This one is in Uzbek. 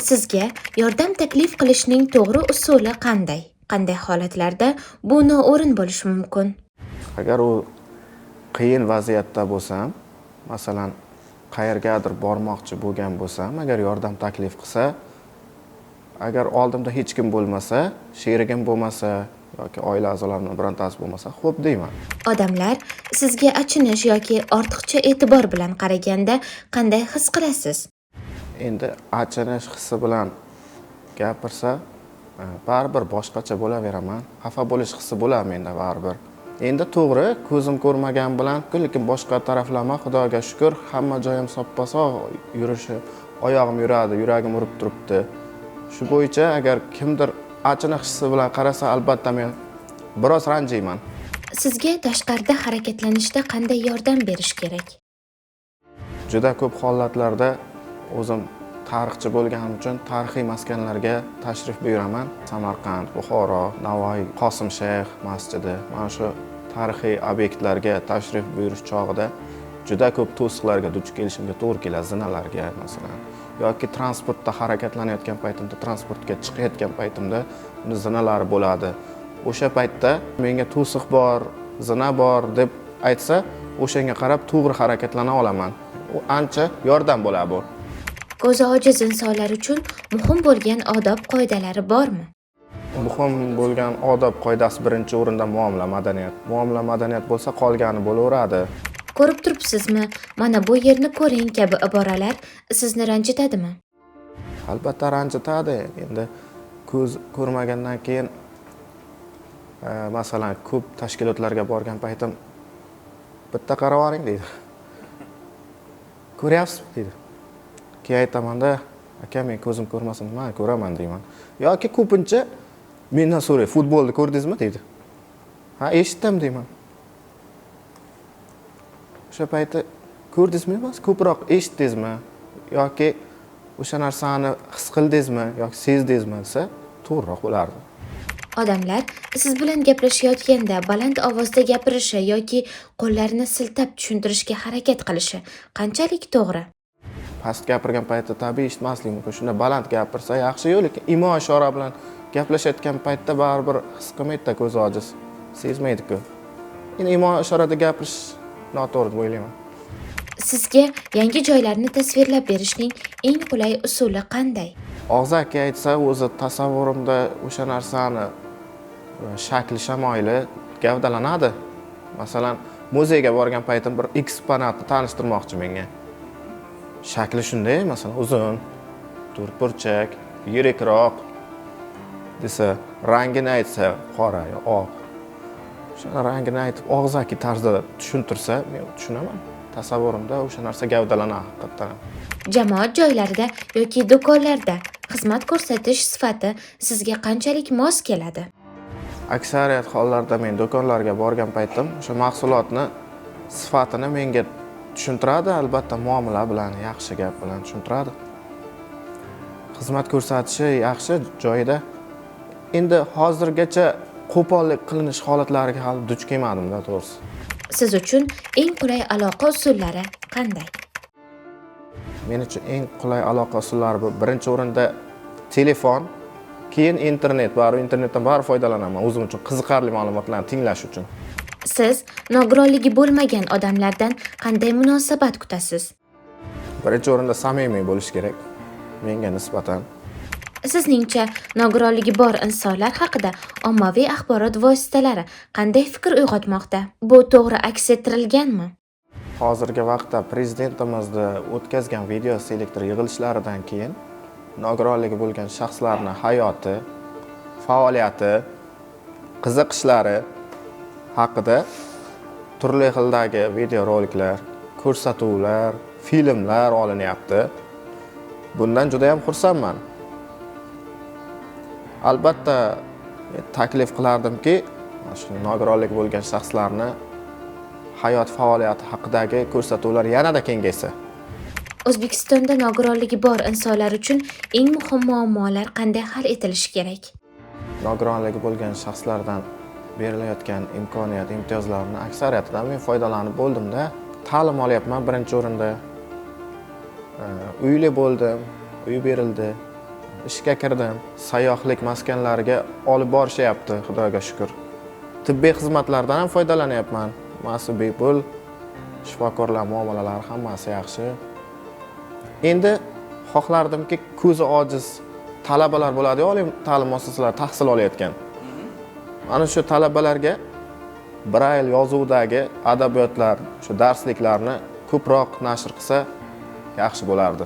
Sizga yordam taklif qilishning to'g'ri usuli qanday? Qanday holatlarda bu noo'rin bo'lishi mumkin? Agar u qiyin vaziyatda bo'lsam, masalan, qayergadir bormoqchi bo'lgan bo'lsam, agar yordam taklif qilsa, agar oldimda hech kim bo'lmasa, sherigim bo'lmasa yoki oila a'zolarimdan birontasi bo'lmasa, xo'p deyman. Odamlar sizga achinish yoki ortiqcha e'tibor bilan qaraganda qanday his qilasiz? Endi achinish hissi bilan gapirsa, baribir boshqacha bo'laveraman. Xafa bo'lish hissi bo'ladi menda baribir. Endi to'g'ri, ko'zim ko'rmagan bilan, lekin boshqa taraflama Xudoga shukr, hamma joyim soppa-sog' yurishi, oyog'im yuradi, yuragim urib turibdi. Shu bo'yicha agar kimdir achinish hissi bilan qarasa, albatta men biroz ranjiyman. Sizga tashqarida harakatlanishda qanday yordam berish kerak? Juda ko'p holatlarda o'zim tarixchi bo'lganim uchun tarixiy maskanlarga tashrif buyuraman. Samarqand, Buxoro, Navoiy, Qosimshayx masjidi. Mana shu tarixiy obyektlarga tashrif buyurish chog'ida juda ko'p to'siqlarga duch kelishimga to'g'ri keladi, zinalarga masalan. Yoki transportda harakatlanayotgan paytimda, transportga chiqayotgan paytimda uni zinalari bo'ladi. O'sha paytda menga to'siq bor, zina bor deb aytsa, o'shanga qarab to'g'ri harakatlana olaman. U ancha yordam bo'ladi bu. Ko'zi ojiz insonlar uchun muhim bo'lgan odob qoidalari bormi? Muhim bo'lgan odob qoidasi birinchi o'rinda muomala madaniyat. Muomala madaniyat bo'lsa, qolgani bo'laveradi. Ko'rib turibsizmi, mana bu yerni ko'ring kabi iboralar sizni ranjitadimi? Albatta ranjitadi. Endi ko'z ko'rmagandan keyin masalan, ko'p tashkilotlarga borgan paytim bitta qarab oling deydi. Ko'ryapsizmi deydi. Keyin aytaman-da, aka men ko'zim ko'rmasin, men ko'raman deyman. Yoki ko'pincha mendan so'ray, futbolni ko'rdingizmi deydi. Ha, eshitdim deyman. O'sha payti ko'rdingizmi emas, ko'proq eshitdingizmi yoki o'sha narsani his qildingizmi yoki sezdingizmi desa, to'g'riroq bo'lardi. Odamlar siz bilan gaplashayotganda baland ovozda gapirishi yoki qo'llarini siltab tushuntirishga harakat qilishi qanchalik to'g'ri? Past gapirgan paytda tabiiy eshitmaslik mumkin. Shunda baland gapirsa yaxshi-yu, lekin imo-ishora bilan gaplashayotgan paytda baribir his qilmaydi-da, ko'zi ojiz, sezmaydi-ku. Endi imo-ishorada gapirish noto'g'ri deb o'ylayman. Sizga yangi joylarni tasvirlab berishning eng qulay usuli qanday? Og'zaki aytsa, o'zi tasavvurimda o'sha narsani shakli shamoyili gavdalanadi. Masalan, muzeyga borgan paytim bir eksponatni tanishtirmoqchi menga. Shakli shunday, masalan, uzun, to'rtburchak, yirikroq desa, rangini aytsa, qora yo oq. O'sha rangini aytib, og'zaki tarzda tushuntirsa, men tushunaman. Tasavvurimda o'sha narsa gavdalanadi haqiqatan. Jamoat joylarida yoki do'konlarda xizmat ko'rsatish sifati sizga qanchalik mos keladi? Aksariyat hollarda men do'konlarga borgan paytim o'sha mahsulotni sifatini menga tushuntiradi, albatta muomala bilan, yaxshi gap bilan tushuntiradi. Xizmat ko'rsatishi yaxshi joyida. Endi hozirgacha qo'pollik qilinish holatlariga hali duch kelmadim-da, to'g'risi. Siz uchun eng qulay aloqa usullari qanday? Men uchun eng qulay aloqa usullari bu birinchi o'rinda telefon, keyin internet. Internetdan bari foydalanaman o'zim uchun qiziqarli ma'lumotlarni tinglash uchun. Siz nogironligi bo'lmagan odamlardan qanday munosabat kutasiz? Birinchi o'rinda samimiy bo'lish kerak menga nisbatan. Sizningcha nogironligi bor insonlar haqida ommaviy axborot vositalari qanday fikr uyg'otmoqda? Bu to'g'ri aks ettirilganmi? Hozirgi vaqtda prezidentimizni o'tkazgan video selektor yig'ilishlaridan keyin nogironligi bo'lgan shaxslarning hayoti, faoliyati, qiziqishlari haqida turli xildagi videoroliklar, ko'rsatuvlar, filmlar olinyapti. Bundan juda ham xursandman. Albatta taklif qilardimki, shu nogironligi bo'lgan shaxslarni hayot faoliyati haqidagi ko'rsatuvlar yanada kengaysa. O'zbekistonda nogironligi bor insonlar uchun eng muhim muammolar qanday hal etilishi kerak? Nogironligi bo'lgan shaxslardan berilayotgan imkoniyat, imtiyozlarning aksariyatidan men foydalanib bo'ldim-da. Ta'lim olyapman birinchi o'rinda. Uyli bo'ldim, uy berildi. ishga kirdim. Sayyohlik maskanlariga olib borishyapti, Xudoga shukr. Tibbiy xizmatlardan ham foydalanyapman. Hammasi bepul. Shifokorlar muomalalari hammasi yaxshi. Endi xohlardimki, ko'zi ojiz talabalar bo'ladi, oliy ta'lim muassasalari tahsil olayotgan. Mana shu talabalarga Braille yozuvidagi adabiyotlar, shu darsliklarni ko'proq nashr qilsa yaxshi bo'lardi.